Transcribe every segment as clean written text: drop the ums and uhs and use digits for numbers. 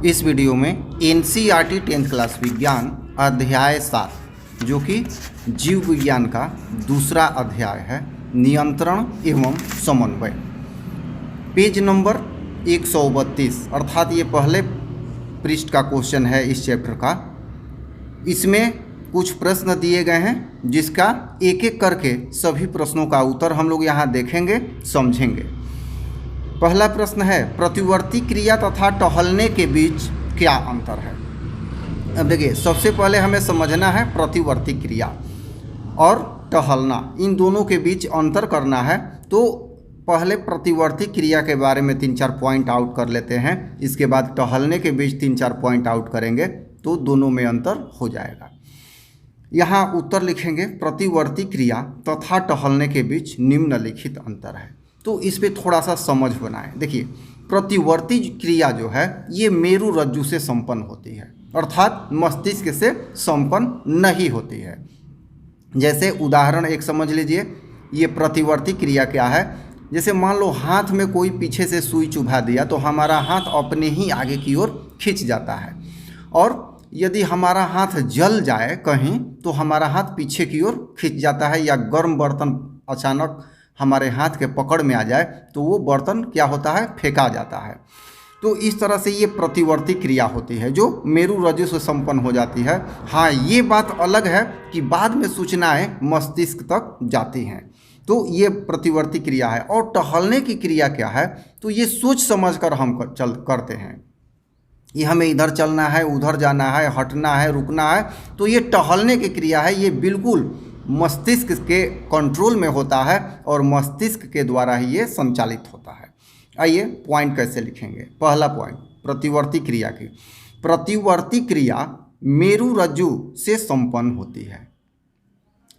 इस वीडियो में NCERT 10th class विज्ञान अध्याय 7 जो कि जीव विज्ञान का दूसरा अध्याय है, नियंत्रण एवं समन्वय, पेज नंबर 132 अर्थात ये पहले पृष्ठ का क्वेश्चन है इस चैप्टर का। इसमें कुछ प्रश्न दिए गए हैं जिसका एक एक करके सभी प्रश्नों का उत्तर हम लोग यहाँ देखेंगे, समझेंगे। पहला प्रश्न है, प्रतिवर्ती क्रिया तथा टहलने के बीच क्या अंतर है। अब देखिए, सबसे पहले हमें समझना है प्रतिवर्ती क्रिया और टहलना, इन दोनों के बीच अंतर करना है। तो पहले प्रतिवर्ती क्रिया के बारे में 3-4 पॉइंट आउट कर लेते हैं, इसके बाद टहलने के बीच 3-4 पॉइंट आउट करेंगे तो दोनों में अंतर हो जाएगा। यहाँ उत्तर लिखेंगे, प्रतिवर्ती क्रिया तथा टहलने के बीच निम्नलिखित अंतर है। तो इस पे थोड़ा सा समझ बनाएं। देखिए, प्रतिवर्ती क्रिया जो है ये मेरु रज्जु से संपन्न होती है, अर्थात मस्तिष्क से संपन्न नहीं होती है। जैसे उदाहरण एक समझ लीजिए, ये प्रतिवर्ती क्रिया क्या है। जैसे मान लो हाथ में कोई पीछे से सुई चुभा दिया तो हमारा हाथ अपने ही आगे की ओर खिंच जाता है, और यदि हमारा हाथ जल जाए कहीं तो हमारा हाथ पीछे की ओर खिंच जाता है, या गर्म बर्तन अचानक हमारे हाथ के पकड़ में आ जाए तो वो बर्तन क्या होता है, फेंका जाता है। तो इस तरह से ये प्रतिवर्ती क्रिया होती है जो मेरु रज्जु से संपन्न हो जाती है। हाँ, ये बात अलग है कि बाद में सूचनाएं मस्तिष्क तक जाती हैं, तो ये प्रतिवर्ती क्रिया है। और टहलने की क्रिया क्या है, तो ये सोच समझ कर हम करते हैं। ये हमें इधर चलना है, उधर जाना है, हटना है, रुकना है, तो ये टहलने की क्रिया है। ये बिल्कुल मस्तिष्क के कंट्रोल में होता है और मस्तिष्क के द्वारा ही ये संचालित होता है। आइए पॉइंट कैसे लिखेंगे। पहला पॉइंट, प्रतिवर्ती क्रिया की, प्रतिवर्ती क्रिया मेरु रज्जु से संपन्न होती है।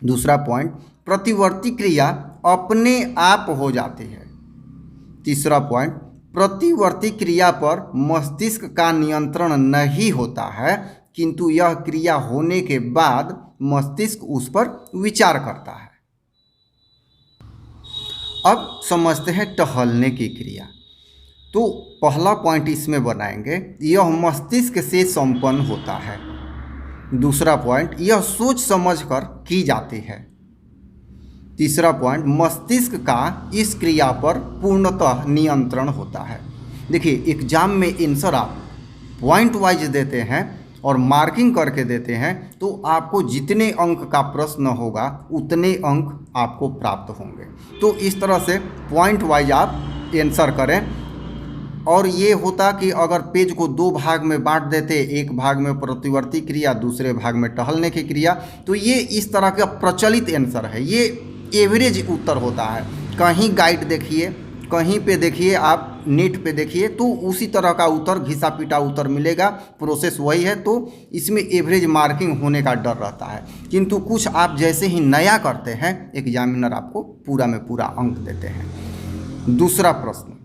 दूसरा पॉइंट, प्रतिवर्ती क्रिया अपने आप हो जाती है। तीसरा पॉइंट, प्रतिवर्ती क्रिया पर मस्तिष्क का नियंत्रण नहीं होता है, किंतु यह क्रिया होने के बाद मस्तिष्क उस पर विचार करता है। अब समझते हैं टहलने की क्रिया। तो पहला पॉइंट इसमें बनाएंगे, यह मस्तिष्क से संपन्न होता है। दूसरा पॉइंट, यह सोच समझकर की जाती है। तीसरा पॉइंट, मस्तिष्क का इस क्रिया पर पूर्णतः नियंत्रण होता है। देखिए, एग्जाम में आंसर आप पॉइंट वाइज देते हैं और मार्किंग करके देते हैं तो आपको जितने अंक का प्रश्न होगा उतने अंक आपको प्राप्त होंगे। तो इस तरह से पॉइंट वाइज आप आंसर करें। और ये होता कि अगर पेज को 2 भाग में बांट देते, एक भाग में प्रतिवर्ती क्रिया, दूसरे भाग में टहलने की क्रिया, तो ये इस तरह का प्रचलित आंसर है, ये एवरेज उत्तर होता है। कहीं गाइड देखिए, कहीं पे देखिए, आप नेट पे देखिए, तो उसी तरह का उत्तर, घिसा पीटा उत्तर मिलेगा, प्रोसेस वही है। तो इसमें एवरेज मार्किंग होने का डर रहता है, किंतु कुछ आप जैसे ही नया करते हैं एग्जामिनर आपको पूरा में पूरा अंक देते हैं। दूसरा प्रश्न,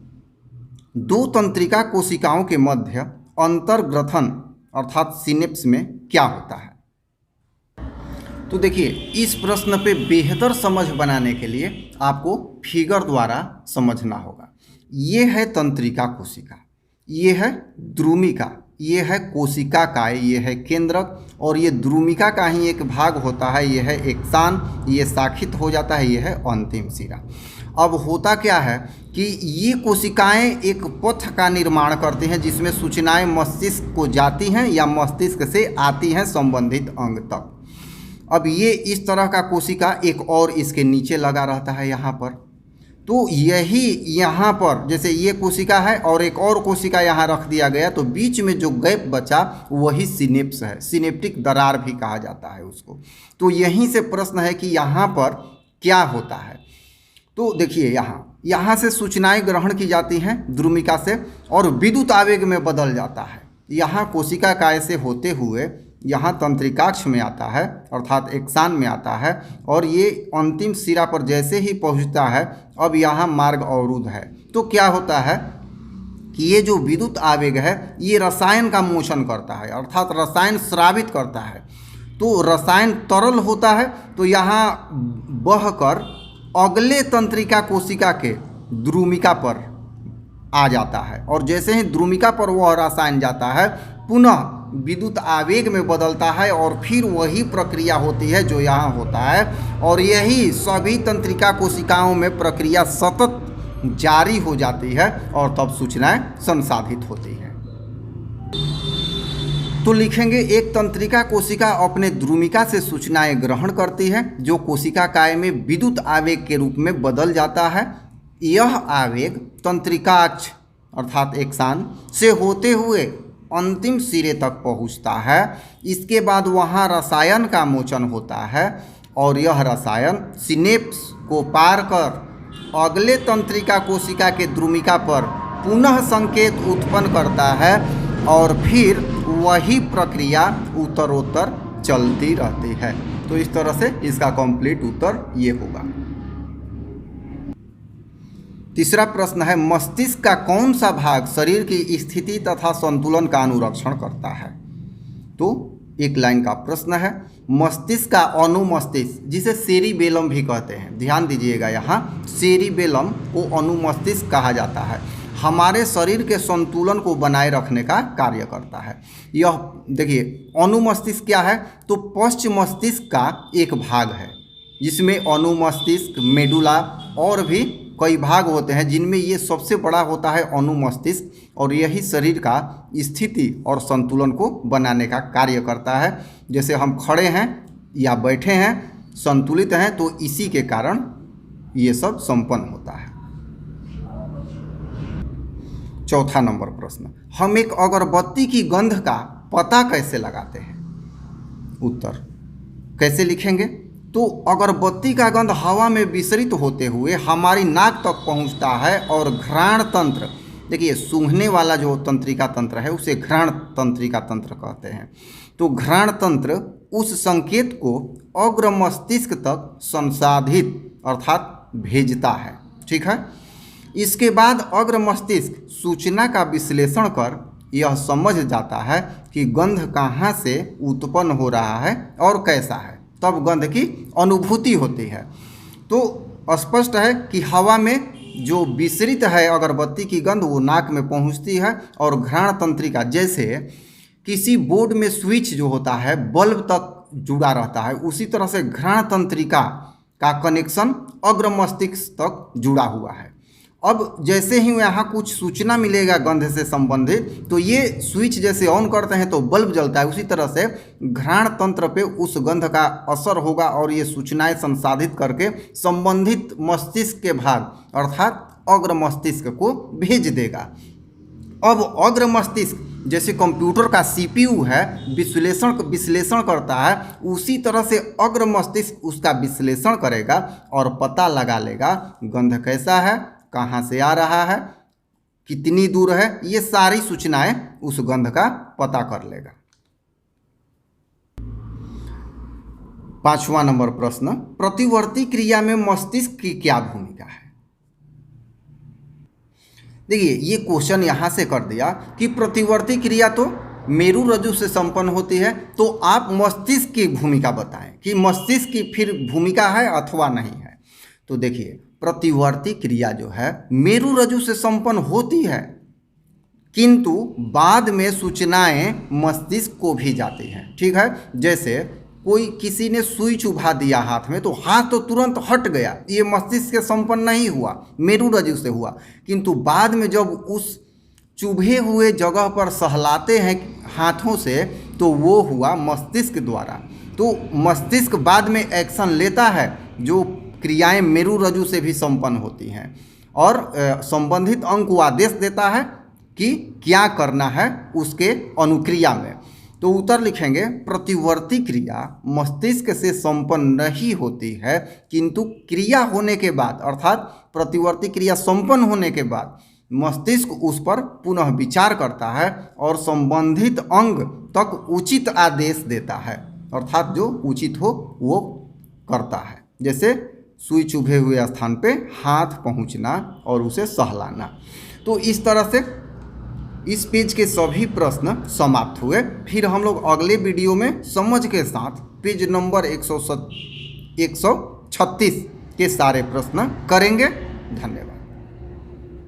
2 तंत्रिका कोशिकाओं के मध्य अंतर्ग्रथन अर्थात सिनेप्स में क्या होता है। तो देखिए, इस प्रश्न पे बेहतर समझ बनाने के लिए आपको फिगर द्वारा समझना होगा। ये है तंत्रिका कोशिका, ये है द्रुमिका, ये है कोशिका काय, ये है केंद्रक, और ये द्रुमिका का ही एक भाग होता है, ये है एक्सान, ये शाखित हो जाता है, ये है अंतिम सिरा। अब होता क्या है कि ये कोशिकाएं एक पथ का निर्माण करती हैं जिसमें सूचनाएं मस्तिष्क को जाती हैं या मस्तिष्क से आती हैं संबंधित अंग तक। अब ये इस तरह का कोशिका एक और इसके नीचे लगा रहता है यहाँ पर। तो यही यहाँ पर जैसे ये कोशिका है और एक और कोशिका यहाँ रख दिया गया, तो बीच में जो गैप बचा वही सिनेप्स है, सिनेप्टिक दरार भी कहा जाता है उसको। तो यहीं से प्रश्न है कि यहाँ पर क्या होता है। तो देखिए, यहाँ से सूचनाएं ग्रहण की जाती हैं द्रुमिका से और विद्युत आवेग में बदल जाता है। यहाँ कोशिका काय से होते हुए यहाँ तंत्रिकाक्ष में आता है, अर्थात एक्सान में आता है, और ये अंतिम सिरा पर जैसे ही पहुँचता है अब यहाँ मार्ग अवरुद्ध है। तो क्या होता है कि ये जो विद्युत आवेग है ये रसायन का मोशन करता है, अर्थात रसायन स्रावित करता है। तो रसायन तरल होता है, तो यहाँ बहकर अगले तंत्रिका कोशिका के द्रुमिका पर आ जाता है और जैसे ही द्रुमिका पर वह रसायन जाता है पुनः विद्युत आवेग में बदलता है और फिर वही प्रक्रिया होती है जो यहाँ होता है और यही सभी तंत्रिका कोशिकाओं में प्रक्रिया सतत जारी हो जाती है और तब सूचनाएं संसाधित होती हैं। तो लिखेंगे एक तंत्रिका कोशिका अपने द्रुमिका से सूचनाएं ग्रहण करती है जो कोशिका काय में विद्युत आवेग के रूप में बदल जाता है। यह आवेग तंत्रिकाक्ष अर्थात एक्सान से होते हुए अंतिम सिरे तक पहुंचता है। इसके बाद वहां रसायन का मोचन होता है और यह रसायन सिनेप्स को पार कर अगले तंत्रिका कोशिका के द्रुमिका पर पुनः संकेत उत्पन्न करता है और फिर वही प्रक्रिया उत्तरोत्तर चलती रहती है। तो इस तरह से इसका कंप्लीट उत्तर ये होगा। तीसरा प्रश्न है मस्तिष्क का कौन सा भाग शरीर की स्थिति तथा संतुलन का अनुरक्षण करता है। तो एक लाइन का प्रश्न है मस्तिष्क का अनुमस्तिष्क जिसे सेरिबेलम भी कहते हैं, ध्यान दीजिएगा यहाँ सेरिबेलम को अनुमस्तिष्क कहा जाता है, हमारे शरीर के संतुलन को बनाए रखने का कार्य करता है। यह देखिए अनुमस्तिष्क क्या है तो पश्च मस्तिष्क का एक भाग है जिसमें अनुमस्तिष्क मेडुला और भी कई भाग होते हैं जिनमें ये सबसे बड़ा होता है अनुमस्तिष्क और यही शरीर का स्थिति और संतुलन को बनाने का कार्य करता है। जैसे हम खड़े हैं या बैठे हैं संतुलित हैं तो इसी के कारण ये सब संपन्न होता है। चौथा नंबर प्रश्न हम एक अगरबत्ती की गंध का पता कैसे लगाते हैं। उत्तर कैसे लिखेंगे तो अगरबत्ती का गंध हवा में विसरित होते हुए हमारी नाक तक पहुंचता है और घ्राण तंत्र, देखिए सूंघने वाला जो तंत्रिका तंत्र है उसे घ्राण तंत्रिका तंत्र कहते हैं। तो घ्राण तंत्र उस संकेत को अग्र मस्तिष्क तक संसाधित अर्थात भेजता है। ठीक है, इसके बाद अग्र मस्तिष्क सूचना का विश्लेषण कर यह समझ जाता है कि गंध कहाँ से उत्पन्न हो रहा है और कैसा है, तब गंध की अनुभूति होती है। तो स्पष्ट है कि हवा में जो विसरित है अगरबत्ती की गंध वो नाक में पहुंचती है और घ्राण तंत्रिका जैसे किसी बोर्ड में स्विच जो होता है बल्ब तक जुड़ा रहता है उसी तरह से घ्राण तंत्रिका का कनेक्शन अग्र मस्तिष्क तक जुड़ा हुआ है। अब जैसे ही यहाँ कुछ सूचना मिलेगा गंध से संबंधित तो ये स्विच जैसे ऑन करते हैं तो बल्ब जलता है, उसी तरह से घ्राण तंत्र पे उस गंध का असर होगा और ये सूचनाएं संसाधित करके संबंधित मस्तिष्क के भाग अर्थात अग्र मस्तिष्क को भेज देगा। अब अग्र मस्तिष्क जैसे कंप्यूटर का CPU है विश्लेषण करता है उसी तरह से अग्र मस्तिष्क उसका विश्लेषण करेगा और पता लगा लेगा गंध कैसा है, कहाँ से आ रहा है, कितनी दूर है, ये सारी सूचनाएं उस गंध का पता कर लेगा। पांचवा नंबर प्रश्न प्रतिवर्ती क्रिया में मस्तिष्क की क्या भूमिका है। देखिए ये क्वेश्चन यहाँ से कर दिया कि प्रतिवर्ती क्रिया तो मेरु रज्जु से संपन्न होती है, तो आप मस्तिष्क की भूमिका बताएं कि मस्तिष्क की फिर भूमिका है अथवा नहीं है। तो देखिए प्रतिवर्ती क्रिया जो है मेरु रज्जु से संपन्न होती है किंतु बाद में सूचनाएं मस्तिष्क को भी जाती हैं। ठीक है, जैसे कोई किसी ने सुई चुभा दिया हाथ में तो हाथ तो तुरंत हट गया, ये मस्तिष्क से संपन्न नहीं हुआ, मेरु रज्जु से हुआ, किंतु बाद में जब उस चुभे हुए जगह पर सहलाते हैं हाथों से तो वो हुआ मस्तिष्क द्वारा। तो मस्तिष्क बाद में एक्शन लेता है जो क्रियाएं मेरु रज्जु से भी संपन्न होती हैं और संबंधित अंग को आदेश देता है कि क्या करना है उसके अनुक्रिया में। तो उत्तर लिखेंगे प्रतिवर्ती क्रिया मस्तिष्क से संपन्न नहीं होती है किंतु क्रिया होने के बाद अर्थात प्रतिवर्ती क्रिया संपन्न होने के बाद मस्तिष्क उस पर पुनः विचार करता है और संबंधित अंग तक उचित आदेश देता है अर्थात जो उचित हो वो करता है। जैसे सुई चुभे हुए स्थान पे हाथ पहुंचना और उसे सहलाना। तो इस तरह से इस पेज के सभी प्रश्न समाप्त हुए। फिर हम लोग अगले वीडियो में समझ के साथ पेज नंबर 136 के सारे प्रश्न करेंगे। धन्यवाद।